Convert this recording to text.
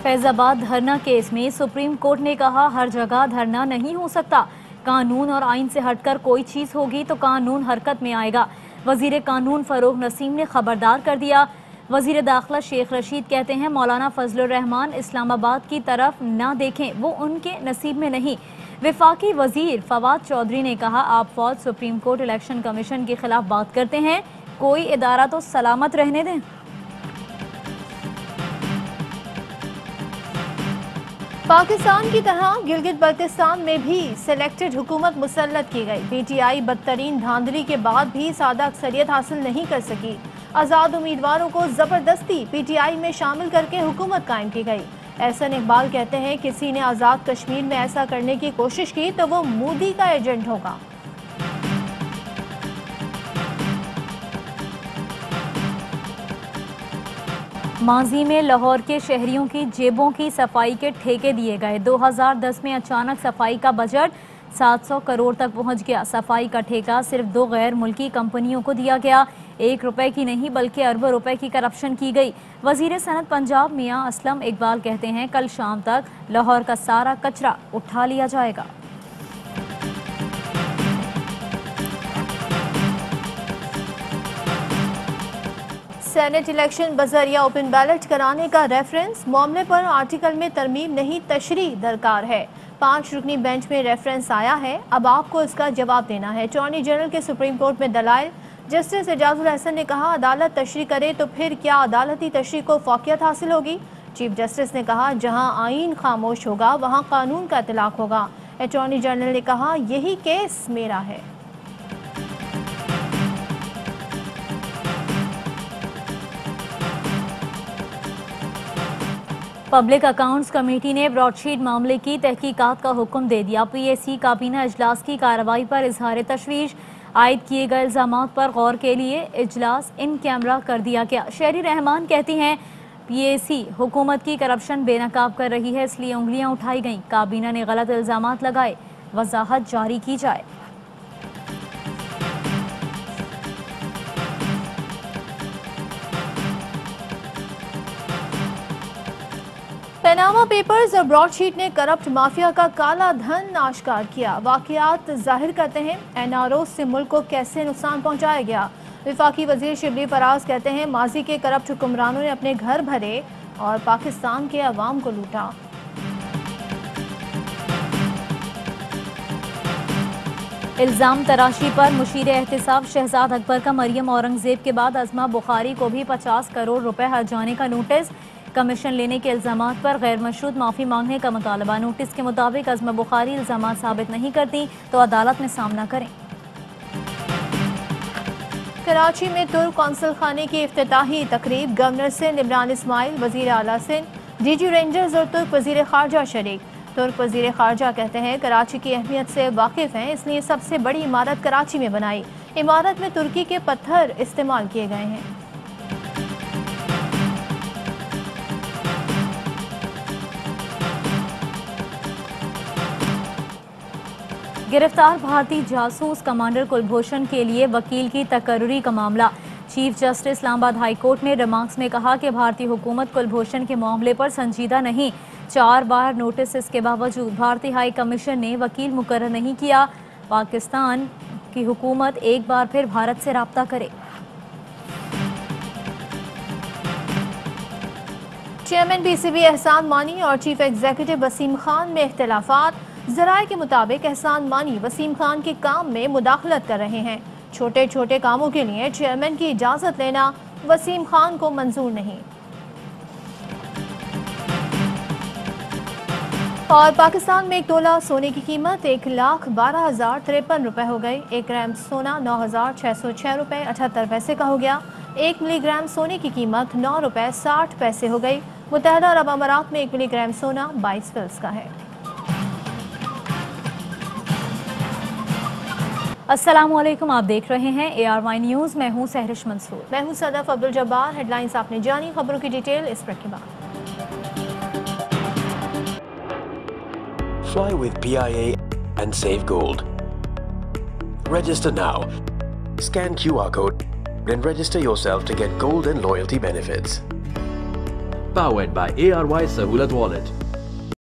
फैजाबाद धरना केस में supreme court ने कहा हर जगह धरना नहीं हो सकता, कानून और आइन से हटकर कोई चीज होगी तो कानून हरकत में आएगा। वजीर कानून फरूख नसीम ने खबरदार कर दिया। वजीर दाखिला शेख रशीद कहते हैं मौलाना फजलुर रहमान इस्लामाबाद की तरफ ना देखें, वो उनके नसीब में नहीं। विफाकी वजीर फवाद चौधरी ने कहा आप फौज सुप्रीम कोर्ट इलेक्शन कमीशन के खिलाफ बात करते हैं, कोई इदारा तो सलामत रहने दें। पाकिस्तान की तरह गिलगित बल्तिस्तान में भी सिलेक्टेड हुकूमत मुसल्लत की गई। पीटीआई बदतरीन धांधली के बाद भी सादा अक्सरियत हासिल नहीं कर सकी। आज़ाद उम्मीदवारों को जबरदस्ती पीटीआई में शामिल करके हुकूमत कायम की गई। एहसन इकबाल कहते हैं किसी ने आज़ाद कश्मीर में ऐसा करने की कोशिश की तो वो मोदी का एजेंट होगा। माजी में लाहौर के शहरियों की जेबों की सफाई के ठेके दिए गए। 2010 में अचानक सफाई का बजट 700 करोड़ तक पहुंच गया। सफाई का ठेका सिर्फ 2 गैर मुल्की कंपनियों को दिया गया। 1 रुपए की नहीं बल्कि अरबों रुपए की करप्शन की गई। वजीर सनत पंजाब मियां असलम इकबाल कहते हैं कल शाम तक लाहौर का सारा कचरा उठा लिया जाएगा। सेनेट इलेक्शन बजरिया ओपन बैलेट कराने का रेफरेंस मामले पर आर्टिकल में तरमीम नहीं तशरीह दरकार है। 5 रुकनी बेंच में रेफरेंस आया है, अब आपको इसका जवाब देना है। अटॉर्नी जनरल के सुप्रीम कोर्ट में दलाइल। जस्टिस एजाजुल हसन ने कहा अदालत तशरीह करे तो फिर क्या अदालती तशरीह को फौकियत हासिल होगी। चीफ जस्टिस ने कहा जहां आइन खामोश होगा वहां कानून का इतलाक होगा। अटॉर्नी जनरल ने कहा यही केस मेरा है। पब्लिक अकाउंट्स कमेटी ने ब्रॉडशीट मामले की तहकीकात का हुक्म दे दिया। पीएसी काबीना इजलास की कार्रवाई पर इजहार तशवीश। आयद किए गए इल्जामात पर गौर के लिए इजलास इन कैमरा कर दिया गया। शहरी रहमान कहती हैं पीएसी हुकूमत की करप्शन बेनकाब कर रही है, इसलिए उंगलियां उठाई गईं। काबीना ने गलत इल्जामात लगाए, वजाहत जारी की जाए। पनामा पेपर्स और ब्रॉडशीट ने करप्ट माफिया का काला धन आश्कार किया। वाकयात जाहिर करते हैं एनआरओ से मुल्क को कैसे नुकसान पहुंचाया गया। विफाकी वजीर शिबली फराज कहते हैं माजी के करप्ट हुक्मरानों ने अपने घर भरे और पाकिस्तान के अवाम को लूटा। इल्जाम तराशी पर मुशीर एहतिसाब शहजाद अकबर का मरियम औरंगजेब के बाद अज़मा बुखारी को भी 50 करोड़ रुपए हर्जाने का नोटिस। कमीशन लेने के इल्जामात पर गैर मशरूत माफ़ी मांगने का मुतालबा। नोटिस के मुताबिक अज़मा बुखारी इल्जामात साबित नहीं करती तो अदालत में सामना करें। कराची में तुर्क कौंसल खाने की इफ्तिताही तकरीब। गवर्नर सिंध इमरान इस्माइल, वजीर आला सिंध, डीजी रेंजर्स और तुर्क वजीर खारजा शरीक। तुर्क वजीर खारजा कहते हैं कराची की अहमियत से वाकिफ़ हैं, इसलिए सबसे बड़ी इमारत कराची में बनाई। इमारत में तुर्की के पत्थर इस्तेमाल किए गए हैं। गिरफ्तार भारतीय जासूस कमांडर कुलभूषण के लिए वकील की तकर्री का मामला। Chief justice Islamabad high court ने रिमार्क्स में कहा कि भारतीय हुकूमत कुलभूषण के मामले पर संजीदा नहीं। 4 बार नोटिस के बावजूद भारतीय हाई कमीशन ने वकील मुकर्रर नहीं किया। पाकिस्तान की हुकूमत एक बार फिर भारत से राब्ता करे। चेयरमैन पीसीबी एहसान मानी और चीफ एग्जीक्यूटिव वसीम खान में इख्तिलाफात। ज़राए के मुताबिक एहसान मानी वसीम खान के काम में मुदाखलत कर रहे हैं। छोटे छोटे कामों के लिए चेयरमैन की इजाज़त लेना वसीम खान को मंजूर नहीं। और पाकिस्तान में 1 तोला सोने की कीमत 1,12,053 रुपये हो गई। 1 ग्राम सोना 9,606 रुपये 78 पैसे का हो गया। 1 मिलीग्राम सोने की कीमत 9 रुपये 60 पैसे हो गई। मुत्तहदा अरब अमारात में 1 मिलीग्राम सोना 22 फिल्स का है। अस्सलामुअलैकुम, आप देख रहे हैं ARY न्यूज़। मैं हूं सहरिश मंसूर। मैं हूं सदफ अब्दुल जब्बार। हेडलाइंस आपने जानी, खबरों की डिटेल इस ब्रेक के बाद। Fly with PIA and save gold. Register now. Scan QR code and register yourself to get gold and loyalty benefits. Powered by ARY Sahulat Wallet.